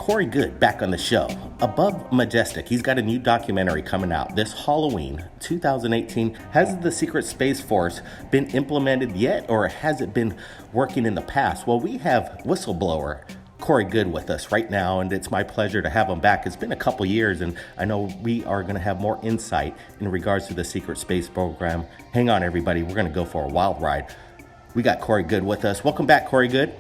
Corey Goode back on the show. Above Majestic, he's got a new documentary coming out this Halloween, 2018. Has the Secret Space Force been implemented yet, or has it been working in the past? Well, we have whistleblower Corey Goode with us right now, and it's my pleasure to have him back. It's been a couple years, and I know we are going to have more insight in regards to the Secret Space Program. Hang on, everybody. We're going to go for a wild ride. We got Corey Goode with us. Welcome back, Corey Goode.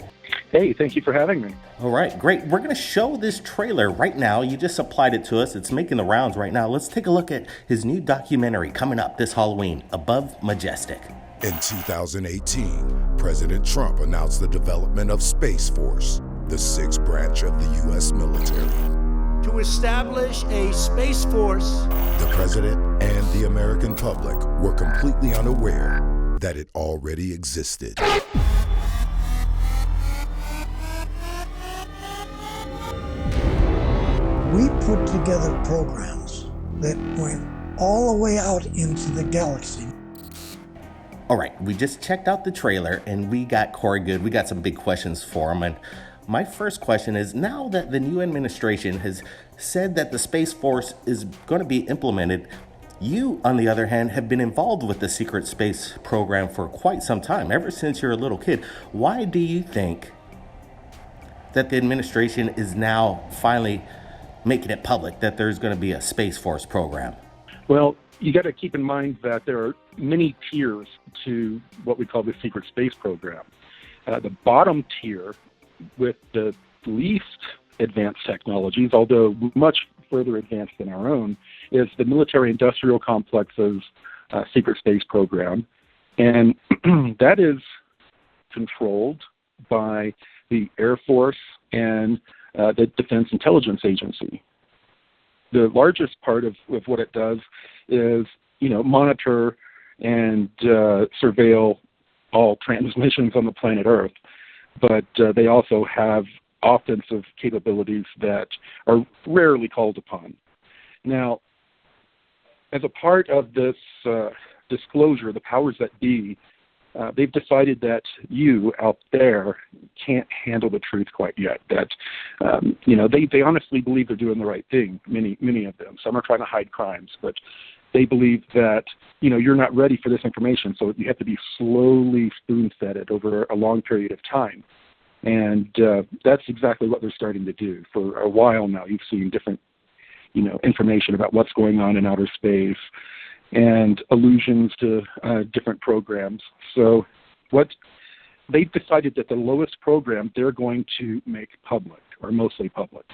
Hey, thank you for having me. All right, great. We're going to show this trailer right now. You just supplied it to us. It's making the rounds right now. Let's take a look at his new documentary coming up this Halloween, Above Majestic. In 2018, President Trump announced the development of Space Force, the sixth branch of the U.S. military. To establish a Space Force. The president and the American public were completely unaware that it already existed. We put together programs that went all the way out into the galaxy. All right, we just checked out the trailer and we got Corey Goode. We got some big questions for him. And my first question is, now that the new administration has said that the Space Force is going to be implemented, you, on the other hand, have been involved with the secret space program for quite some time, ever since you're a little kid. Why do you think that the administration is now finally making it public that there's going to be a Space Force program? Well, you got to keep in mind that there are many tiers to what we call the secret space program. The bottom tier, with the least advanced technologies, although much further advanced than our own, is the military-industrial complex's secret space program. And that is controlled by the Air Force and the Defense Intelligence Agency. The largest part of what it does is, monitor and surveil all transmissions on the planet Earth. But they also have offensive capabilities that are rarely called upon. Now, as a part of this disclosure, the powers that be, they've decided that you out there can't handle the truth quite yet. That they honestly believe they're doing the right thing. Many of them. Some are trying to hide crimes, but they believe that you're not ready for this information, so you have to be slowly spoon-fed it over a long period of time. And that's exactly what they're starting to do. For a while now, you've seen different information about what's going on in outer space and allusions to different programs. So what they've decided that the lowest program they're going to make public, or mostly public,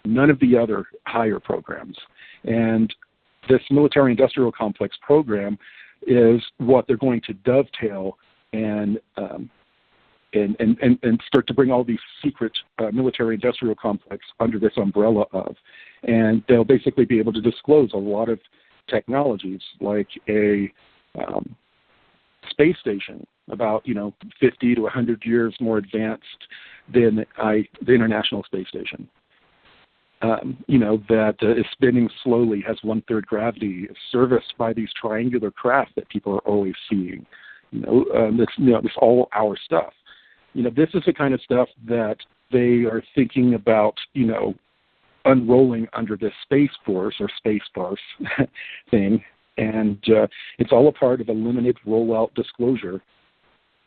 none of the other higher programs. And this military-industrial complex program is what they're going to dovetail and start to bring all these secret military-industrial complex under this umbrella of. And they'll basically be able to disclose a lot of technologies, like a space station about 50 to 100 years more advanced than the International Space Station. That is spinning slowly, has 1/3 gravity, is serviced by these triangular craft that people are always seeing. It's all our stuff. This is the kind of stuff that they are thinking about, unrolling under this Space Force or Space Force thing. And it's all a part of a limited rollout disclosure.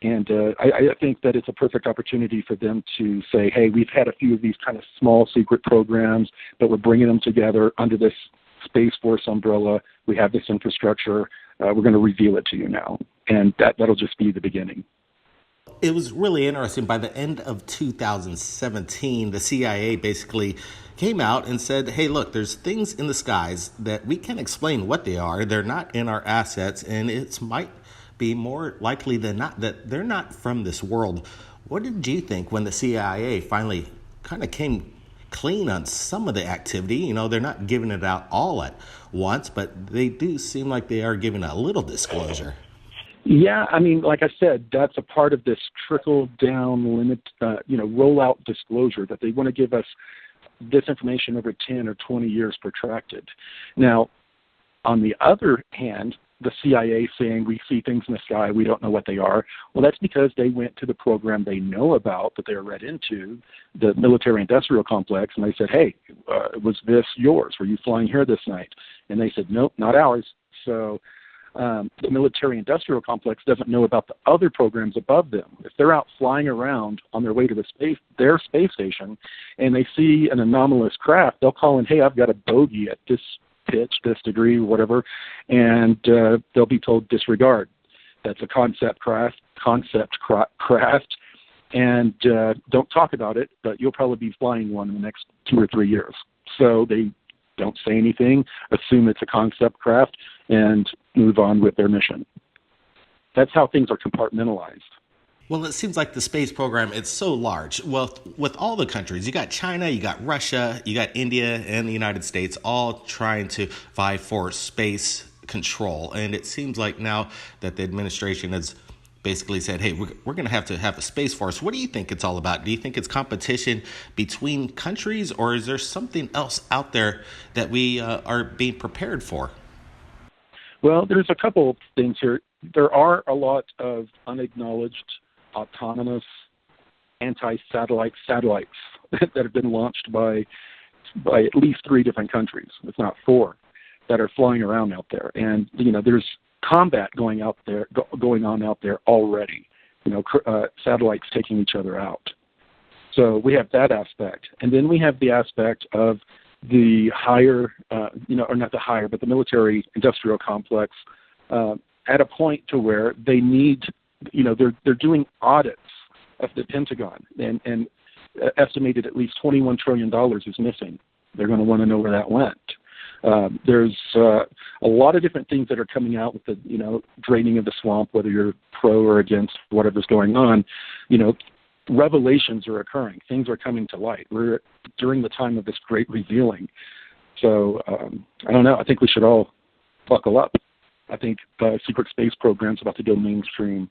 And I think that it's a perfect opportunity for them to say, hey, we've had a few of these kind of small secret programs, but we're bringing them together under this Space Force umbrella. We have this infrastructure. We're going to reveal it to you now. And that'll just be the beginning. It was really interesting. By the end of 2017, the CIA basically came out and said, hey, look, there's things in the skies that we can't explain what they are. They're not in our assets, and it might be more likely than not that they're not from this world. What did you think when the CIA finally kind of came clean on some of the activity? They're not giving it out all at once, but they do seem like they are giving a little disclosure. Yeah, like I said, that's a part of this trickle-down limit, rollout disclosure that they want to give us this information over 10 or 20 years protracted. Now, on the other hand, the CIA saying we see things in the sky, we don't know what they are. Well, that's because they went to the program they know about, that they are read into, the military-industrial complex, and they said, hey, was this yours? Were you flying here this night? And they said, nope, not ours. So the military-industrial complex doesn't know about the other programs above them. If they're out flying around on their way to their space station, and they see an anomalous craft, they'll call in, hey, I've got a bogey at this pitch, this degree, whatever, and they'll be told disregard. That's a concept craft, and don't talk about it, but you'll probably be flying one in the next 2 or 3 years. So they don't say anything, assume it's a concept craft, and move on with their mission. That's how things are compartmentalized. Well, it seems like the space program, it's so large. Well, with all the countries, you got China, you got Russia, you got India, and the United States all trying to vie for space control. And it seems like now that the administration has basically said, hey, we're going to have a space force. What do you think it's all about? Do you think it's competition between countries, or is there something else out there that we are being prepared for? Well, there's a couple things here. There are a lot of unacknowledged autonomous anti-satellite satellites that have been launched by at least 3 different countries, if not 4, that are flying around out there. And there's combat going on out there already. Satellites taking each other out. So we have that aspect, and then we have the aspect of the higher, or not the higher, but the military-industrial complex at a point to where they need, they're doing audits of the Pentagon, and estimated at least $21 trillion is missing. They're going to want to know where that went. There's a lot of different things that are coming out with the, draining of the swamp, whether you're pro or against whatever's going on. Revelations are occurring. Things are coming to light. We're during the time of this great revealing. So I don't know. I think we should all buckle up. I think the secret space program's about to go mainstream.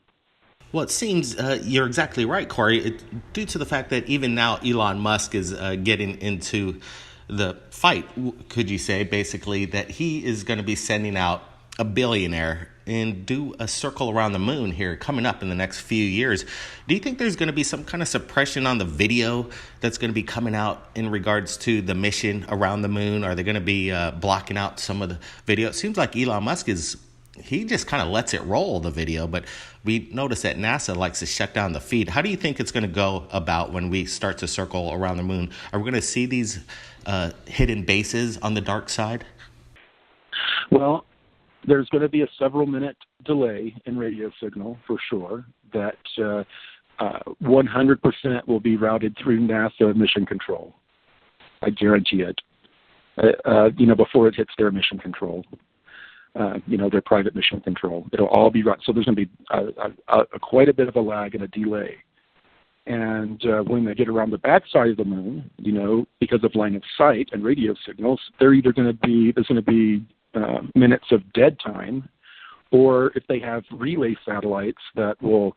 Well, it seems you're exactly right, Corey, due to the fact that even now Elon Musk is getting into the fight, could you say, basically, that he is going to be sending out a billionaire and do a circle around the moon here coming up in the next few years. Do you think there's going to be some kind of suppression on the video that's going to be coming out in regards to the mission around the moon? Are they going to be blocking out some of the video? It seems like Elon Musk he just kind of lets it roll, the video, but we notice that NASA likes to shut down the feed. How do you think it's going to go about when we start to circle around the moon? Are we going to see these hidden bases on the dark side? Well, there's going to be a several-minute delay in radio signal for sure. That 100% will be routed through NASA mission control. I guarantee it. Before it hits their mission control, their private mission control, it'll all be routed. So there's going to be quite a bit of a lag and a delay. And when they get around the backside of the moon, because of line of sight and radio signals, there's going to be minutes of dead time, or if they have relay satellites that will,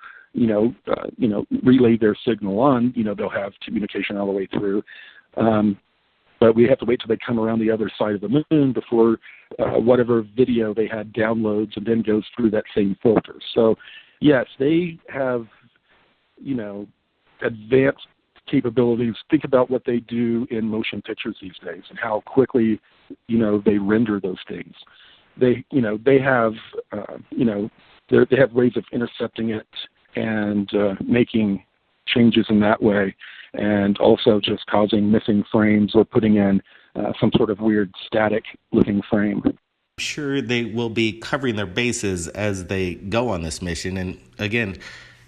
relay their signal on, they'll have communication all the way through. But we have to wait till they come around the other side of the moon before whatever video they had downloads and then goes through that same filter. So, yes, they have, advanced capabilities. Think about what they do in motion pictures these days and how quickly, they render those things. They have, they have ways of intercepting it and making changes in that way, and also just causing missing frames or putting in some sort of weird static-looking frame. I'm sure they will be covering their bases as they go on this mission. And again,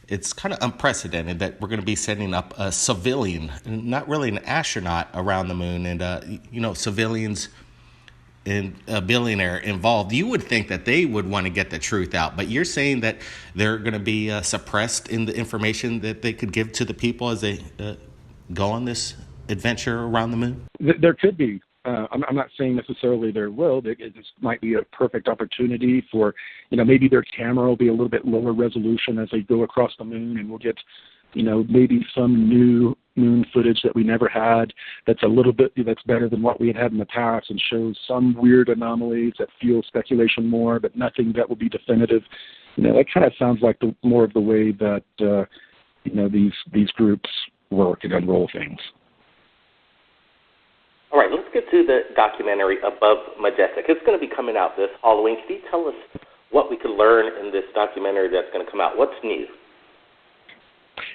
it's kind of unprecedented that we're going to be sending up a civilian, not really an astronaut, around the moon, and civilians and a billionaire involved. You would think that they would want to get the truth out, but you're saying that they're going to be suppressed in the information that they could give to the people as they go on this adventure around the moon? There could be. I'm not saying necessarily there will. It just might be a perfect opportunity for, maybe their camera will be a little bit lower resolution as they go across the moon, and we'll get maybe some new moon footage that we never had that's that's better than what we had in the past and shows some weird anomalies that fuel speculation more, but nothing that will be definitive. That kind of sounds like more of the way that these groups work and unroll things. All right, let's get to the documentary Above Majestic. It's going to be coming out this Halloween. Can you tell us what we can learn in this documentary that's going to come out? What's new?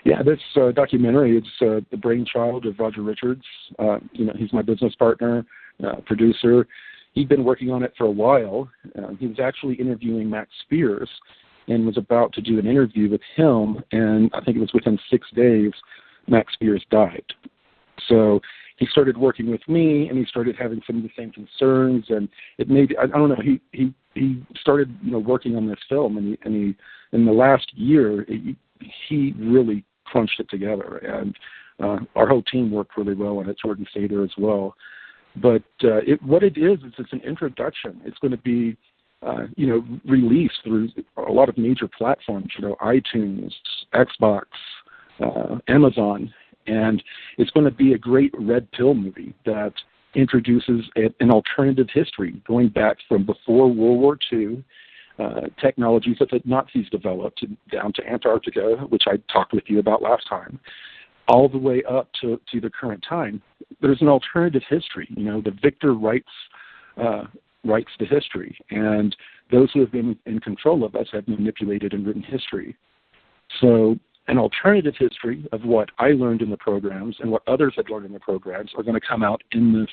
Yeah, this documentary, it's the brainchild of Roger Richards. He's my business partner, producer. He'd been working on it for a while. He was actually interviewing Max Spears and was about to do an interview with him, and I think it was within 6 days, Max Spears died. So he started working with me, and he started having some of the same concerns, and it made, I don't know, he started working on this film, and he in the last year, he really crunched it together, and our whole team worked really well on it. Jordan Sader as well. But what it is it's an introduction. It's going to be released through a lot of major platforms, iTunes, Xbox, Amazon, and it's going to be a great red pill movie that introduces an alternative history going back from before World War II, technologies that the Nazis developed down to Antarctica, which I talked with you about last time, all the way up to the current time. There's an alternative history. The victor writes the history, and those who have been in control of us have manipulated and written history. So an alternative history of what I learned in the programs and what others had learned in the programs are going to come out in this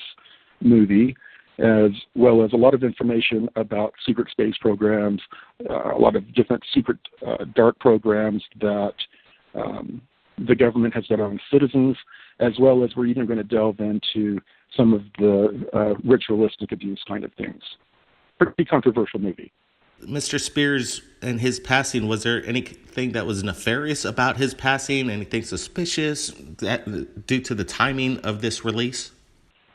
movie, as well as a lot of information about secret space programs, a lot of different secret dark programs that the government has done on citizens, as well as we're even going to delve into some of the ritualistic abuse kind of things. Pretty controversial movie. Mr. Spears and his passing, was there anything that was nefarious about his passing, anything suspicious due to the timing of this release?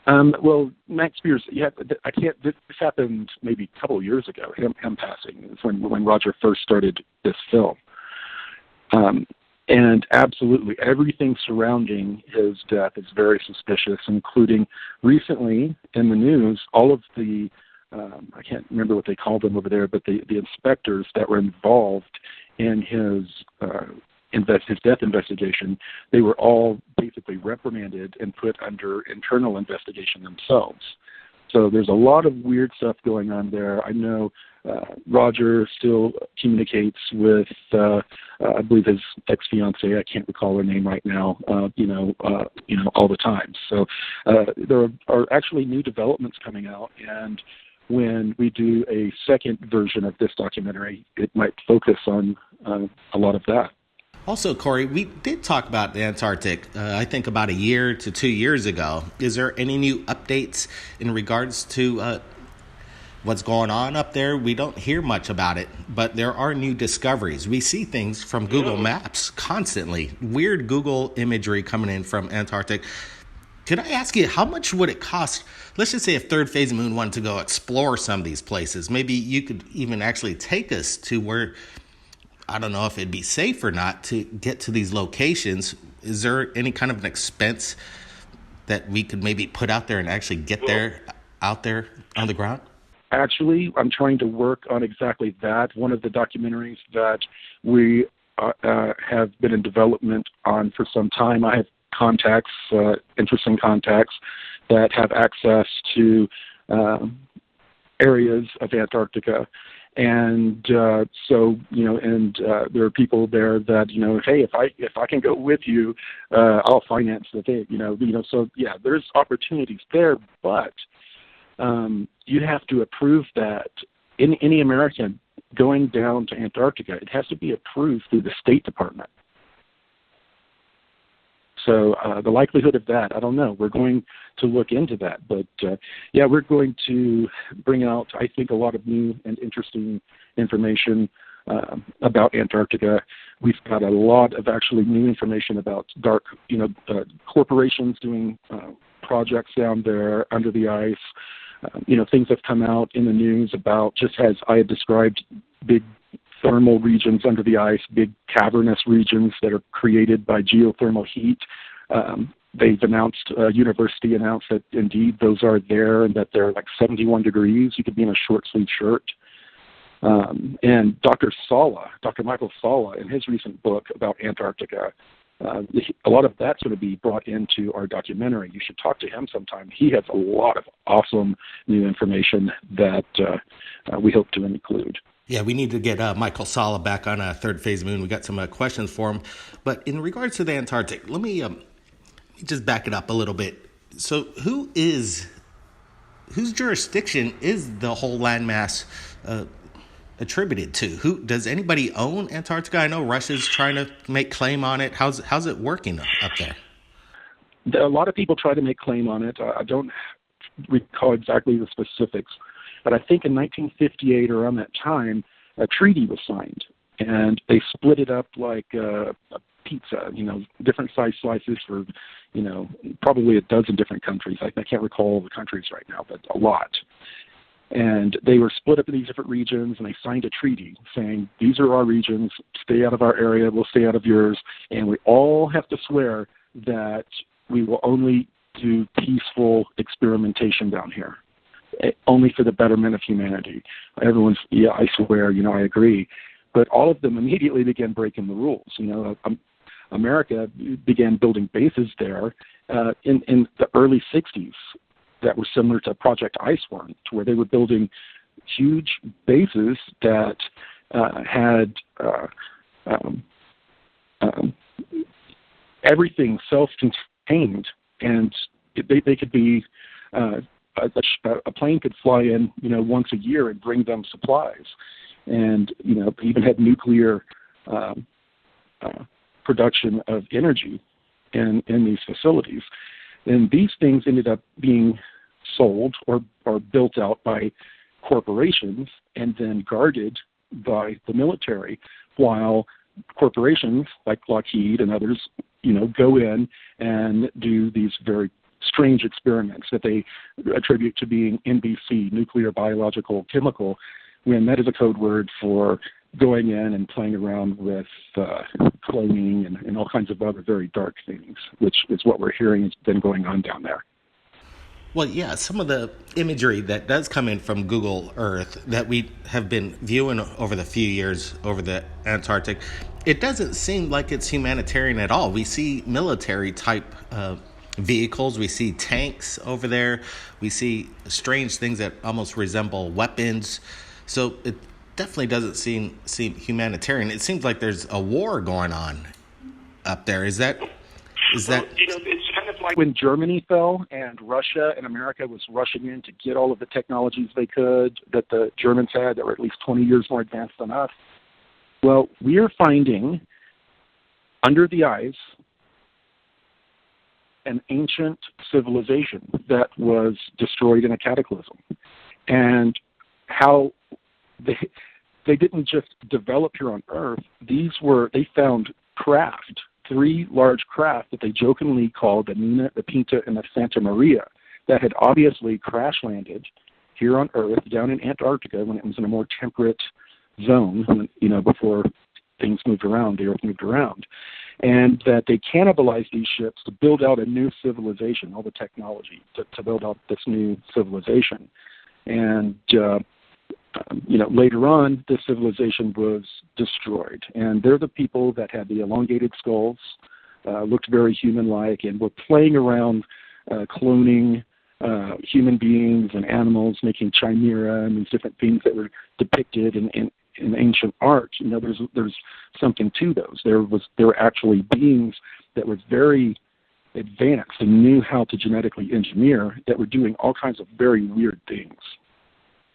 Well, Max Spears, this happened maybe a couple of years ago, him passing. It's when Roger first started this film. And absolutely everything surrounding his death is very suspicious, including recently in the news, all of the, I can't remember what they called them over there, but the inspectors that were involved in his death investigation, they were all basically reprimanded and put under internal investigation themselves. So there's a lot of weird stuff going on there. I know Roger still communicates with, I believe his ex-fiancée. I can't recall her name right now. All the time. So there are actually new developments coming out, and when we do a second version of this documentary, it might focus on a lot of that. Also, Corey, we did talk about the Antarctic, I think about a year to 2 years ago. Is there any new updates in regards to what's going on up there? We don't hear much about it, but there are new discoveries. We see things from Google Maps constantly. Weird Google imagery coming in from Antarctic. Could I ask you, how much would it cost? Let's just say if Third Phase Moon wanted to go explore some of these places. Maybe you could even actually take us to where, I don't know if it'd be safe or not to get to these locations. Is there any kind of an expense that we could maybe put out there and actually get there, out there on the ground? Actually, I'm trying to work on exactly that. One of the documentaries that we have been in development on for some time, I have contacts, interesting contacts that have access to areas of Antarctica. And there are people there that, hey, if I can go with you, I'll finance the thing, so yeah, there's opportunities there, but you have to approve that any American going down to Antarctica, it has to be approved through the State Department. So the likelihood of that, I don't know. We're going to look into that. But, we're going to bring out, I think, a lot of new and interesting information about Antarctica. We've got a lot of actually new information about dark, corporations doing projects down there under the ice. Things have come out in the news about, just as I had described, big thermal regions under the ice, big cavernous regions that are created by geothermal heat. They've announced, university announced that indeed those are there and that they're like 71 degrees. You could be in a short sleeve shirt. And Dr. Michael Sala, in his recent book about Antarctica, a lot of that's going to be brought into our documentary. You should talk to him sometime. He has a lot of awesome new information that we hope to include. Yeah, we need to get Michael Sala back on Third Phase Moon. We got some questions for him. But in regards to the Antarctic, let me just back it up a little bit. So whose jurisdiction is the whole landmass attributed to? Who does anybody own Antarctica? I know Russia's trying to make claim on it. How's it working up there? A lot of people try to make claim on it. I don't recall exactly the specifics, but I think in 1958 or around that time, a treaty was signed, and they split it up like a pizza, different size slices for, probably a dozen different countries. I can't recall all the countries right now, but a lot. And they were split up in these different regions, and they signed a treaty saying, these are our regions, stay out of our area, we'll stay out of yours, and we all have to swear that we will only do peaceful experimentation down here, only for the betterment of humanity. Everyone's, yeah, I swear, I agree. But all of them immediately began breaking the rules. America began building bases there in the early 60s that were similar to Project Iceworm, to where they were building huge bases that had everything self-contained, and they could be a plane could fly in, once a year and bring them supplies, and they even had nuclear production of energy in these facilities. And these things ended up being sold or built out by corporations and then guarded by the military, while corporations like Lockheed and others, go in and do these very strange experiments that they attribute to being NBC, nuclear, biological, chemical, when that is a code word for going in and playing around with cloning and all kinds of other very dark things, which is what we're hearing has been going on down there. Well, yeah, some of the imagery that does come in from Google Earth that we have been viewing over the few years over the Antarctic, it doesn't seem like it's humanitarian at all. We see military type vehicles, we see tanks over there, we see strange things that almost resemble weapons. So it definitely doesn't seem humanitarian. It seems like there's a war going on up there. Is that? It's kind of like when Germany fell and Russia and America was rushing in to get all of the technologies they could that the Germans had that were at least 20 years more advanced than us. Well, we are finding under the ice an ancient civilization that was destroyed in a cataclysm, and how they didn't just develop here on Earth. They found craft, 3 large craft that they jokingly called the Nina, the Pinta, and the Santa Maria, that had obviously crash landed here on Earth down in Antarctica when it was in a more temperate zone, before things moved around, the Earth moved around, and that they cannibalized these ships to build out a new civilization, all the technology to build out this new civilization. And later on, this civilization was destroyed. And they're the people that had the elongated skulls, looked very human-like, and were playing around cloning human beings and animals, making chimera and these different things that were depicted in ancient art. There's something to those. There were actually beings that were very advanced and knew how to genetically engineer, that were doing all kinds of very weird things.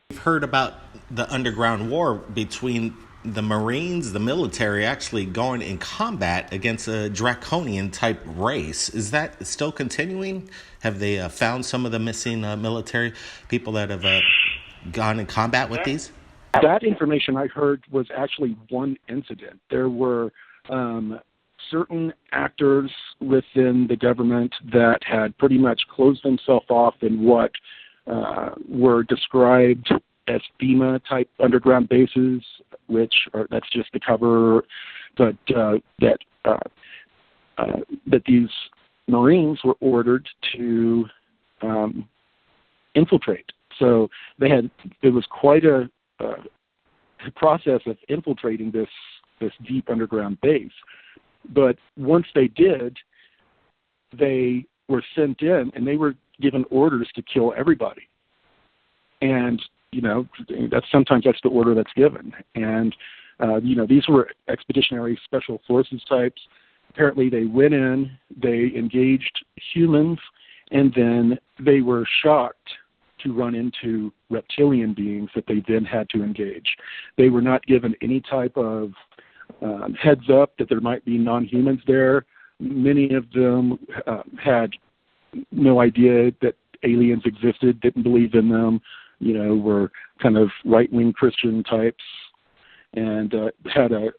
We've heard about the underground war between the Marines, the military, actually going in combat against a draconian type race. Is that still continuing? Have they found some of the missing military people that have gone in combat with these? That information I heard was actually one incident. There were certain actors within the government that had pretty much closed themselves off in what were described as FEMA-type underground bases that's just the cover, but that these Marines were ordered to infiltrate. So it was quite a process of infiltrating this deep underground base. But once they did, they were sent in and they were given orders to kill everybody. And, sometimes that's the order that's given. And, these were expeditionary special forces types. Apparently they went in, they engaged humans, and then they were shocked to run into reptilian beings that they then had to engage. They were not given any type of heads up that there might be non-humans there. Many of them had no idea that aliens existed, didn't believe in them, were kind of right-wing Christian types, and had a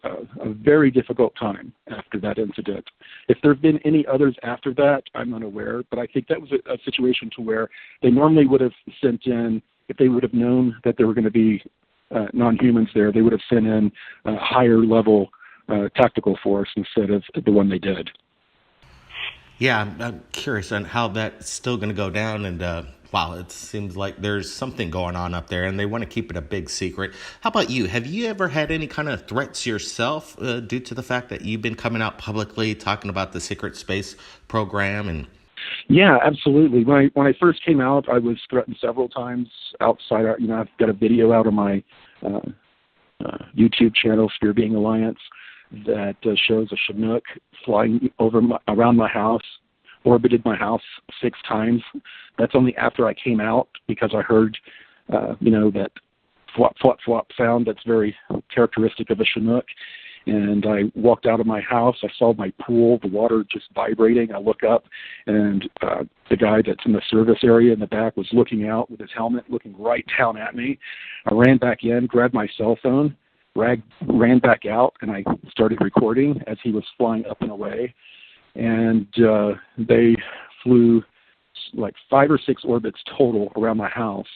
very difficult time after that incident. If there have been any others after that, I'm unaware, but I think that was a situation to where they normally would have sent in, if they would have known that there were going to be non-humans there, they would have sent in a higher level tactical force instead of the one they did. Yeah, I'm curious on how that's still going to go down. And wow, it seems like there's something going on up there and they want to keep it a big secret. How about you? Have you ever had any kind of threats yourself due to the fact that you've been coming out publicly talking about the secret space program? And yeah, absolutely. When I first came out, I was threatened several times outside. I've got a video out on my YouTube channel, Sphere Being Alliance, that shows a Chinook flying around my house, orbited my house 6 times. That's only after I came out, because I heard, that flop, flop, flop sound that's very characteristic of a Chinook. And I walked out of my house. I saw my pool, the water just vibrating. I look up, and the guy that's in the service area in the back was looking out with his helmet, looking right down at me. I ran back in, grabbed my cell phone, ran back out, and I started recording as he was flying up and away. And they flew like 5 or 6 orbits total around my house,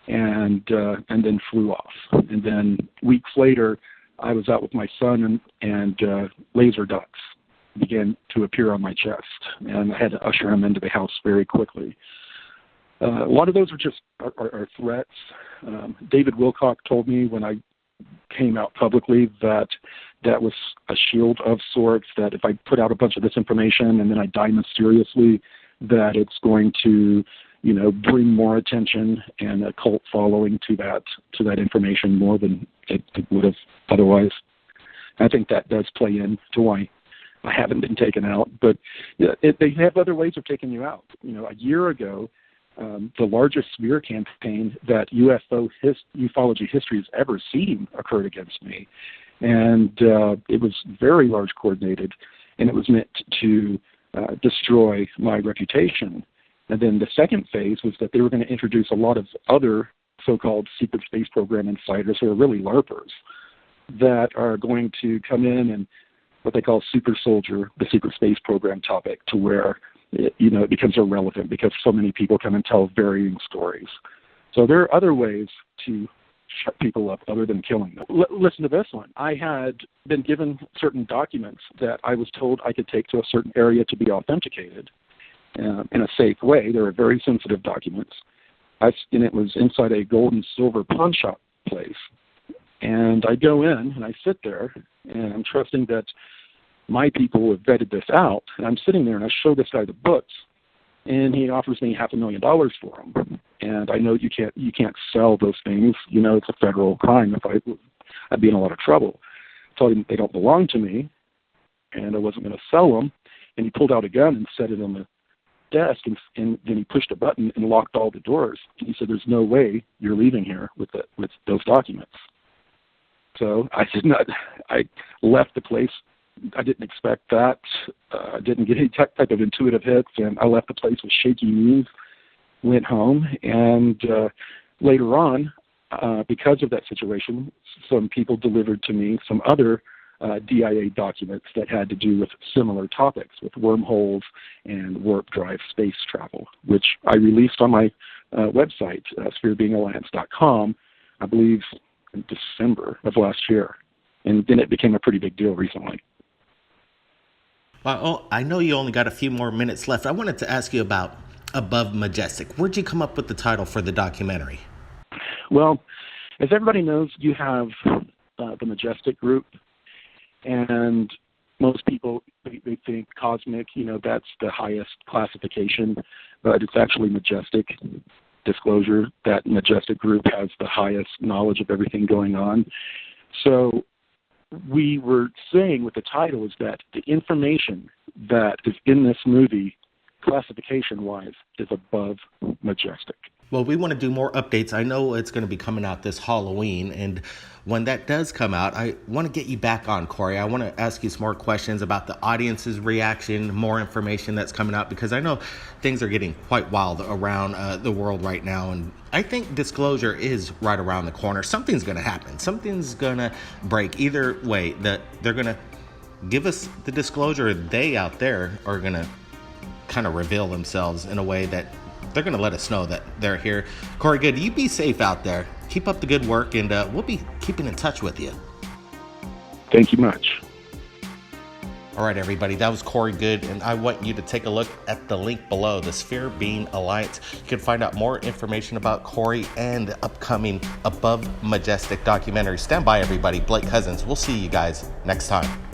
and then flew off. And then weeks later, I was out with my son, and laser ducks began to appear on my chest, and I had to usher him into the house very quickly. A lot of those are threats. David Wilcock told me when I came out publicly that was a shield of sorts, that if I put out a bunch of this information and then I die mysteriously, that it's going to, bring more attention and a cult following to that information more than it would have otherwise. I think that does play into why I haven't been taken out. But they have other ways of taking you out. A year ago, the largest smear campaign that ufology history has ever seen occurred against me. And it was very large coordinated, and it was meant to destroy my reputation. And then the second phase was that they were going to introduce a lot of other so-called secret space program insiders, who are really LARPers, that are going to come in and what they call super soldier the secret space program topic, to where it becomes irrelevant because so many people come and tell varying stories. So there are other ways to shut people up other than killing them. Listen to this one. I had been given certain documents that I was told I could take to a certain area to be authenticated in a safe way. They were very sensitive documents. And it was inside a gold and silver pawn shop place. And I go in and I sit there, and I'm trusting that my people have vetted this out. And I'm sitting there and I show this guy the books, and he offers me $500,000 for them. And I know you can't sell those things. It's a federal crime. I'd be in a lot of trouble. I told him they don't belong to me, and I wasn't going to sell them. And he pulled out a gun and set it on the desk, and then he pushed a button and locked all the doors. And he said, "There's no way you're leaving here with those documents." So I left the place. I didn't expect that. I didn't get any type of intuitive hits, and I left the place with shaky knees, went home, and later on, because of that situation, some people delivered to me some other DIA documents that had to do with similar topics, with wormholes and warp drive space travel, which I released on my website, spherebeingalliance.com, I believe in December of last year. And then it became a pretty big deal recently. Well, I know you only got a few more minutes left. I wanted to ask you about Above Majestic. Where'd you come up with the title for the documentary? Well, as everybody knows, you have the Majestic group, and most people they think cosmic, that's the highest classification, but it's actually Majestic. Disclosure that Majestic group has the highest knowledge of everything going on. So we were saying with the title is that the information that is in this movie, classification-wise, is above Majestic. Well, we want to do more updates. I know it's going to be coming out this Halloween, and when that does come out, I want to get you back on, Corey. I want to ask you some more questions about the audience's reaction, more information that's coming out, because I know things are getting quite wild around the world right now, and I think disclosure is right around the corner. Something's going to happen. Something's going to break. Either way, that they're going to give us the disclosure. They out there are going to kind of reveal themselves in a way that they're going to let us know that they're here. Corey Goode, you be safe out there. Keep up the good work, and we'll be keeping in touch with you. Thank you much. All right, everybody, that was Corey Goode, and I want you to take a look at the link below, the Sphere Being Alliance. You can find out more information about Corey and the upcoming Above Majestic documentary. Stand by, everybody. Blake Cousins. We'll see you guys next time.